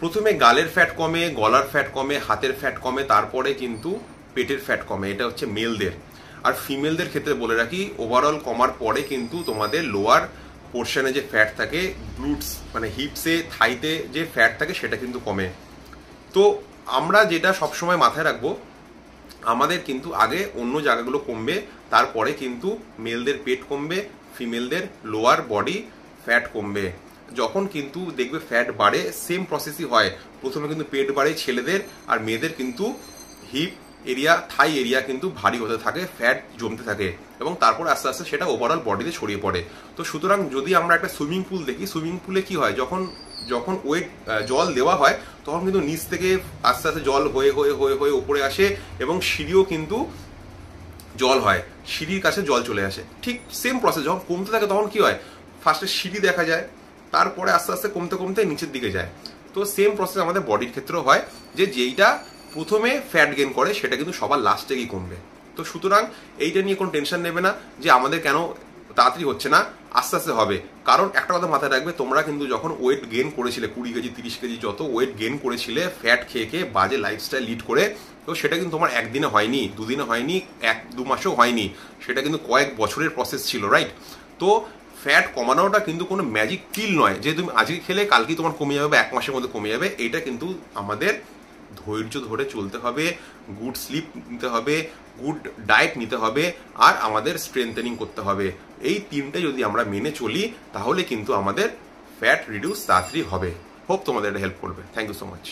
প্রথমে গালের ফ্যাট কমে, গলার ফ্যাট কমে, হাতের ফ্যাট কমে, তারপরে কিন্তু পেটের ফ্যাট কমে। এটা হচ্ছে মেলদের। আর ফিমেলদের ক্ষেত্রে বলে রাখি, ওভারঅল কমার পরে কিন্তু তোমাদের লোয়ার পোর্শনে যে ফ্যাট থাকে, গ্লুটস মানে হিপসে, থাইতে যে ফ্যাট থাকে সেটা কিন্তু কমে। তো আমরা যেটা সবসময় মাথায় রাখবো, আমাদের কিন্তু আগে অন্য জায়গাগুলো কমবে, তারপরে কিন্তু মেলদের পেট কমবে, ফিমেলদের লোয়ার বডি ফ্যাট কমবে। যখন কিন্তু দেখবে ফ্যাট বাড়ে, সেম প্রসেসই হয়। প্রথমে কিন্তু পেট বাড়ে ছেলেদের, আর মেয়েদের কিন্তু হিপ এরিয়া, থাই এরিয়া কিন্তু ভারী হতে থাকে, ফ্যাট জমতে থাকে, এবং তারপর আস্তে আস্তে সেটা ওভারঅল বডিতে ছড়িয়ে পড়ে। তো সুতরাং যদি আমরা একটা সুইমিং পুল দেখি, সুইমিং পুলে কি হয়, যখন যখন ওয়েট জল দেওয়া হয় তখন কিন্তু নিচ থেকে আস্তে আস্তে জল হয়ে হয়ে হয়ে হয়ে উপরে আসে, এবং সিঁড়িও কিন্তু জল হয়, সিঁড়ির কাছে জল চলে আসে। ঠিক সেম প্রসেস যখন কমতে থাকে তখন কি হয়, ফার্স্টে সিঁড়ি দেখা যায়, তারপরে আস্তে আস্তে কমতে কমতে নিচের দিকে যায়। তো সেম প্রসেস আমাদের বডির ক্ষেত্রেও হয়, যে যেইটা প্রথমে ফ্যাট গেইন করে সেটা কিন্তু সবার লাস্টে গিয়ে কমবে। তো সুতরাং এইটা নিয়ে কোনো টেনশন নেবে না যে আমাদের কেন তাড়াতাড়ি হচ্ছে না, আস্তে আস্তে হবে। কারণ একটা কথা মাথায় রাখবে, তোমরা কিন্তু যখন ওয়েট গেইন করেছিলে, 20 কেজি 30 কেজি যত ওয়েট গেইন করেছিলে ফ্যাট খেয়ে খেয়ে, বাজে লাইফস্টাইল লিড করে, তো সেটা কিন্তু তোমার একদিনে হয়নি, দুদিনে হয়নি, 1-2 মাসেও হয়নি, সেটা কিন্তু কয়েক বছরের প্রসেস ছিল, রাইট? তো ফ্যাট কমানোটা কিন্তু কোনো ম্যাজিক পিল নয় যে তুমি আজকে খেলে কালকেই তোমার কমে যাবে বা 1 মাসের মধ্যে কমে যাবে। এটা কিন্তু আমাদের ধৈর্য ধরে চলতে হবে, গুড স্লিপ নিতে হবে, গুড ডায়েট নিতে হবে, আর আমাদের স্ট্রেংথেনিং করতে হবে। এই তিনটে যদি আমরা মেনে চলি তাহলে কিন্তু আমাদের ফ্যাট রিডিউস তাড়াতাড়ি হবে। হোপ তোমাদের এটা হেল্প করবে। Thank you so much.